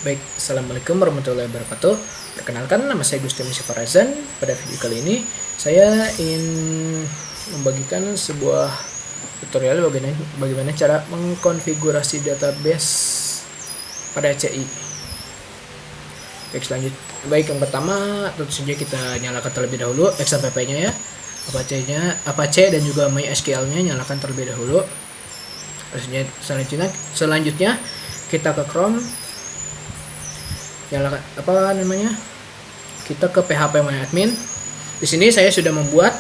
Baik, Assalamualaikum warahmatullahi wabarakatuh. Perkenalkan, nama saya Gusti Farazan. Pada video kali ini, saya ingin membagikan sebuah tutorial bagaimana cara mengkonfigurasi database pada HCI. Baik, yang pertama tentu saja kita nyalakan terlebih dahulu XAPP-nya ya. Apache dan juga MySQL-nya nyalakan terlebih dahulu. Selanjutnya kita ke Chrome, kita ke phpMyAdmin. Di sini saya sudah membuat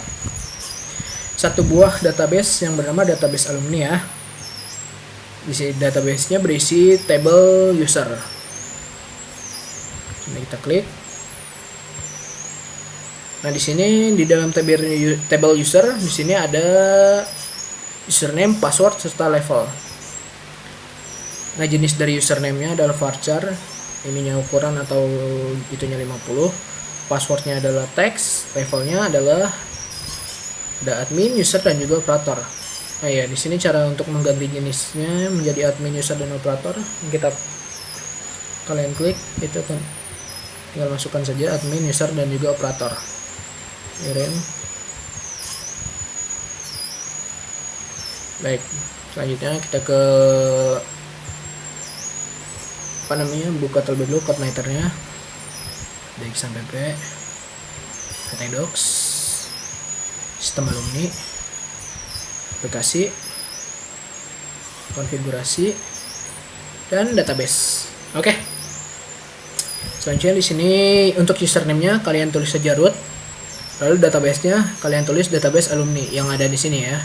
satu buah database yang bernama database alumni ya. Di sini database-nya berisi table user. Ini kita klik. Nah, di sini di dalam table user, di sini ada username, password serta level. Nah, jenis dari username-nya adalah varchar. Ininya ukuran atau itunya 50, passwordnya adalah teks, levelnya adalah ada admin, user dan juga operator. Nah ya, di sini cara untuk mengganti jenisnya menjadi admin, user dan operator. Kalian klik itu kan, tinggal masukkan saja admin, user dan juga operator. Kirim. Baik, selanjutnya kita ke buka terlebih dulu coordinatornya, baik sampai ktdocs, sistem alumni, aplikasi, konfigurasi, dan database. Oke. Selanjutnya di sini untuk username-nya kalian tulis saja root, lalu database-nya kalian tulis database alumni yang ada di sini ya.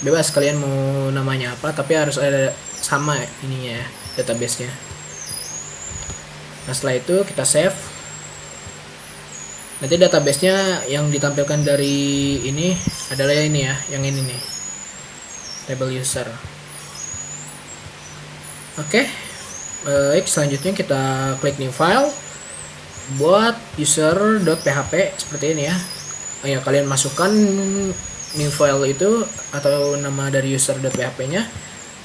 Bebas kalian mau namanya apa, tapi harus ada sama ininya ya, database-nya. Nah, setelah itu kita save. Nanti database-nya yang ditampilkan dari ini adalah ini ya, yang ini nih, table user. Oke. Baik, selanjutnya kita klik new file, buat user.php seperti ini ya. Ya, kalian masukkan new file itu atau nama dari user.php-nya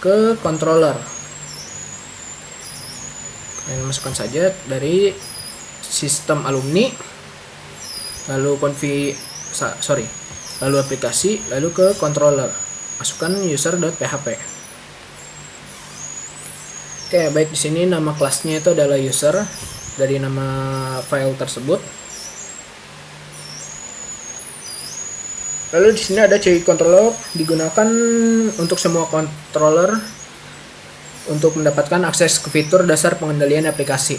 ke controller. Kalian masukkan saja dari sistem alumni, lalu lalu aplikasi, lalu ke controller, masukkan user.php. Oke, baik, di sini nama kelasnya itu adalah user dari nama file tersebut. Lalu di sini ada CI controller, digunakan untuk semua controller untuk mendapatkan akses ke fitur dasar pengendalian aplikasi.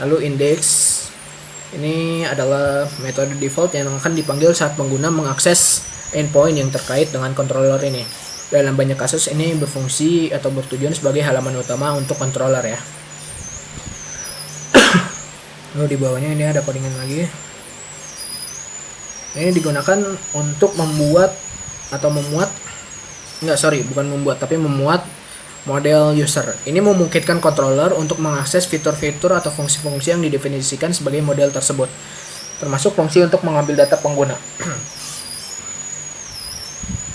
Lalu index, ini adalah metode default yang akan dipanggil saat pengguna mengakses endpoint yang terkait dengan controller ini. Dalam banyak kasus ini berfungsi atau bertujuan sebagai halaman utama untuk controller ya. Lalu di bawahnya ini ada codingan lagi. Ini digunakan untuk memuat model user. Ini memungkinkan controller untuk mengakses fitur-fitur atau fungsi-fungsi yang didefinisikan sebagai model tersebut, termasuk fungsi untuk mengambil data pengguna.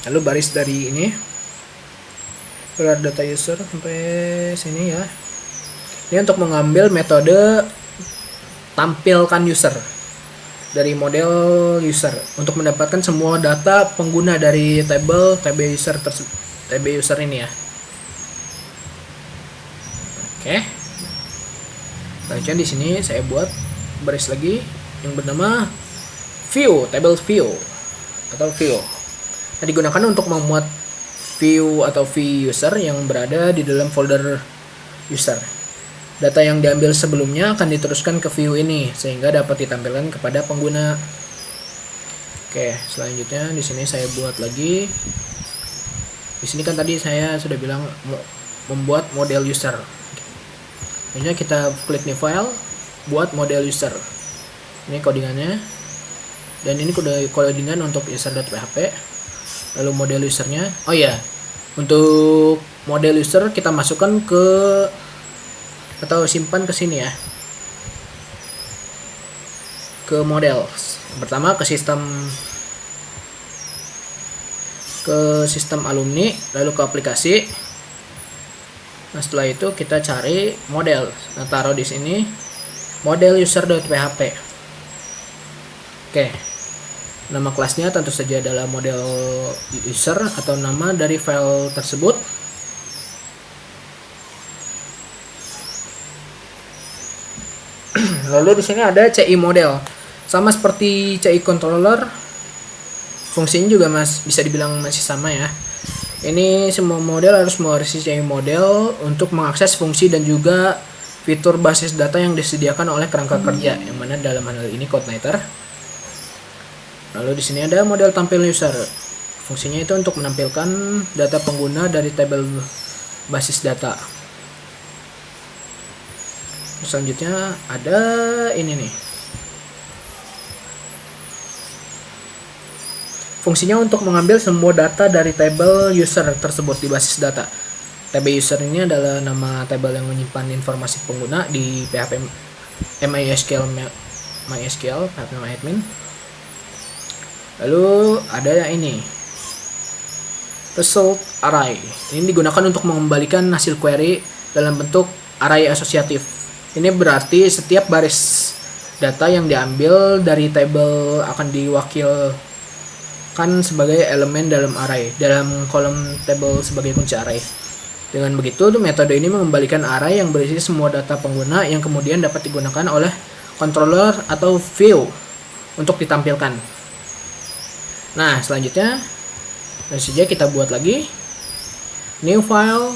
Lalu baris dari ini, keluar data user sampai sini ya. Ini untuk mengambil metode tampilkan user dari model user untuk mendapatkan semua data pengguna dari table user ini ya. Oke. Selanjutnya di sini saya buat baris lagi yang bernama table view atau view. Nah, digunakan untuk memuat view atau view user yang berada di dalam folder user. Data yang diambil sebelumnya akan diteruskan ke view ini sehingga dapat ditampilkan kepada pengguna. Oke, selanjutnya di sini saya buat lagi. Di sini kan tadi saya sudah bilang membuat model user. Selanjutnya kita klik new file, buat model user. Ini codingannya. Dan ini codingan untuk user.php. Lalu model usernya. Oh ya, untuk model user kita masukkan atau simpan ke sini ya, ke model. Pertama ke sistem alumni, lalu ke aplikasi, Nah, setelah itu kita cari model. Nah, taruh di sini model user.php. Oke. Nama kelasnya tentu saja adalah model user atau nama dari file tersebut. Lalu di sini ada CI model. Sama seperti CI controller, fungsinya juga bisa dibilang masih sama ya. Ini semua model harus mewarisi CI model untuk mengakses fungsi dan juga fitur basis data yang disediakan oleh kerangka kerja, yang mana dalam hal ini CodeIgniter. Lalu di sini ada model tampil user. Fungsinya itu untuk menampilkan data pengguna dari tabel basis data. Selanjutnya ada ini nih. Fungsinya untuk mengambil semua data dari tabel user tersebut di basis data. Tabel user ini adalah nama tabel yang menyimpan informasi pengguna di PHP MySQL PHP MyAdmin. Lalu ada yang ini, result array. Ini digunakan untuk mengembalikan hasil query dalam bentuk array asosiatif. Ini berarti setiap baris data yang diambil dari tabel akan diwakilkan sebagai elemen dalam array, dalam kolom tabel sebagai kunci array. Dengan begitu, metode ini mengembalikan array yang berisi semua data pengguna yang kemudian dapat digunakan oleh controller atau view untuk ditampilkan. Nah, selanjutnya langsung saja kita buat lagi new file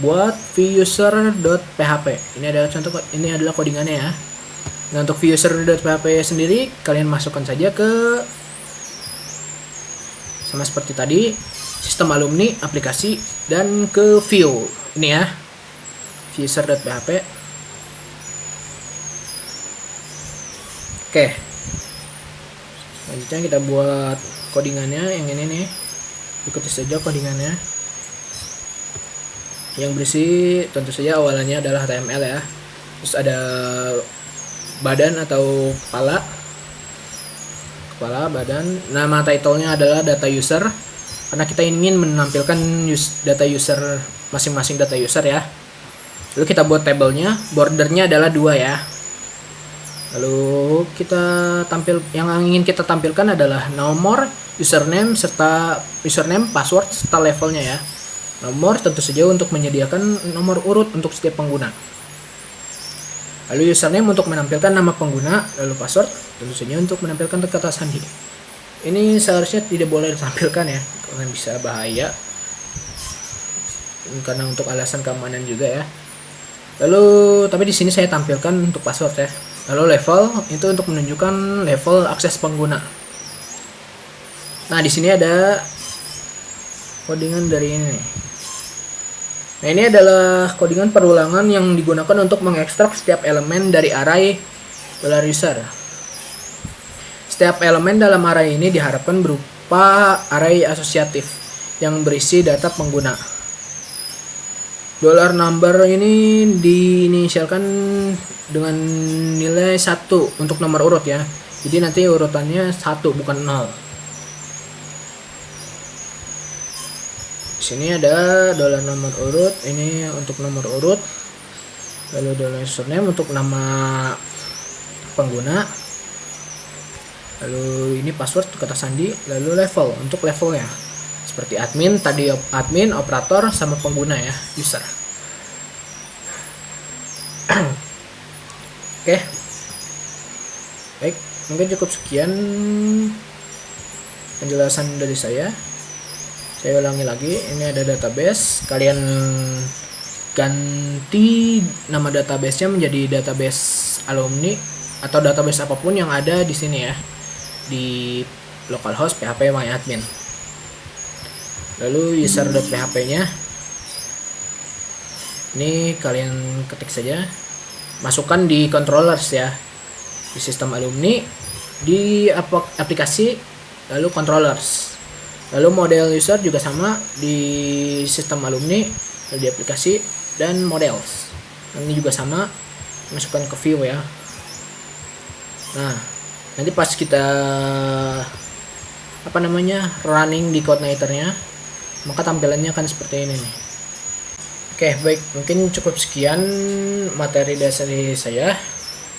buat viewuser.php. Ini adalah codingannya ya. Nah, untuk viewuser.php sendiri kalian masukkan saja ke sama seperti tadi, sistem alumni, aplikasi, dan ke view. Ini ya, viewuser.php. Oke. Selanjutnya kita buat codingannya yang ini nih. Ikuti saja codingannya. Yang berisi tentu saja awalannya adalah HTML ya. Terus ada badan atau kepala, badan. Nama title-nya adalah data user karena kita ingin menampilkan data user, masing-masing data user ya. Lalu kita buat tabelnya, bordernya adalah 2 ya. Lalu yang ingin kita tampilkan adalah nomor, username password serta levelnya ya. Nomor tentu saja untuk menyediakan nomor urut untuk setiap pengguna. Lalu username untuk menampilkan nama pengguna, lalu password tentu saja untuk menampilkan kata sandi. Ini seharusnya tidak boleh ditampilkan ya, karena bisa bahaya. Karena untuk alasan keamanan juga ya. Lalu tapi di sini saya tampilkan untuk password ya. Lalu level itu untuk menunjukkan level akses pengguna. Nah, di sini ada codingan dari ini. Nah, ini adalah codingan perulangan yang digunakan untuk mengekstrak setiap elemen dari array $user. Setiap elemen dalam array ini diharapkan berupa array asosiatif yang berisi data pengguna. $number ini diinisialkan dengan nilai 1 untuk nomor urut ya. Jadi nanti urutannya 1 bukan 0. Di sini ada $nomor urut, ini untuk nomor urut. Lalu $username untuk nama pengguna. Lalu ini password kata sandi, lalu level untuk levelnya. Seperti admin, tadi admin, operator, sama pengguna ya, user. Oke. Baik, mungkin cukup sekian penjelasan dari saya. Saya ulangi lagi, ini ada database, kalian ganti nama database-nya menjadi database alumni atau database apapun yang ada di sini ya, di localhost PHP MyAdmin. Lalu user.php-nya ini kalian ketik saja, masukkan di controllers ya, di sistem alumni, di aplikasi, lalu controllers. Lalu model user juga sama di sistem alumni, lalu di aplikasi dan models. Ini juga sama, masukkan ke view ya. Nah, nanti pas kita running di CodeIgniter-nya, maka tampilannya akan seperti ini nih. Oke, baik, mungkin cukup sekian materi dari saya.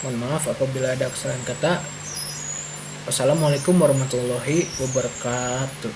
Mohon maaf apabila ada kesalahan kata. Wassalamualaikum warahmatullahi wabarakatuh.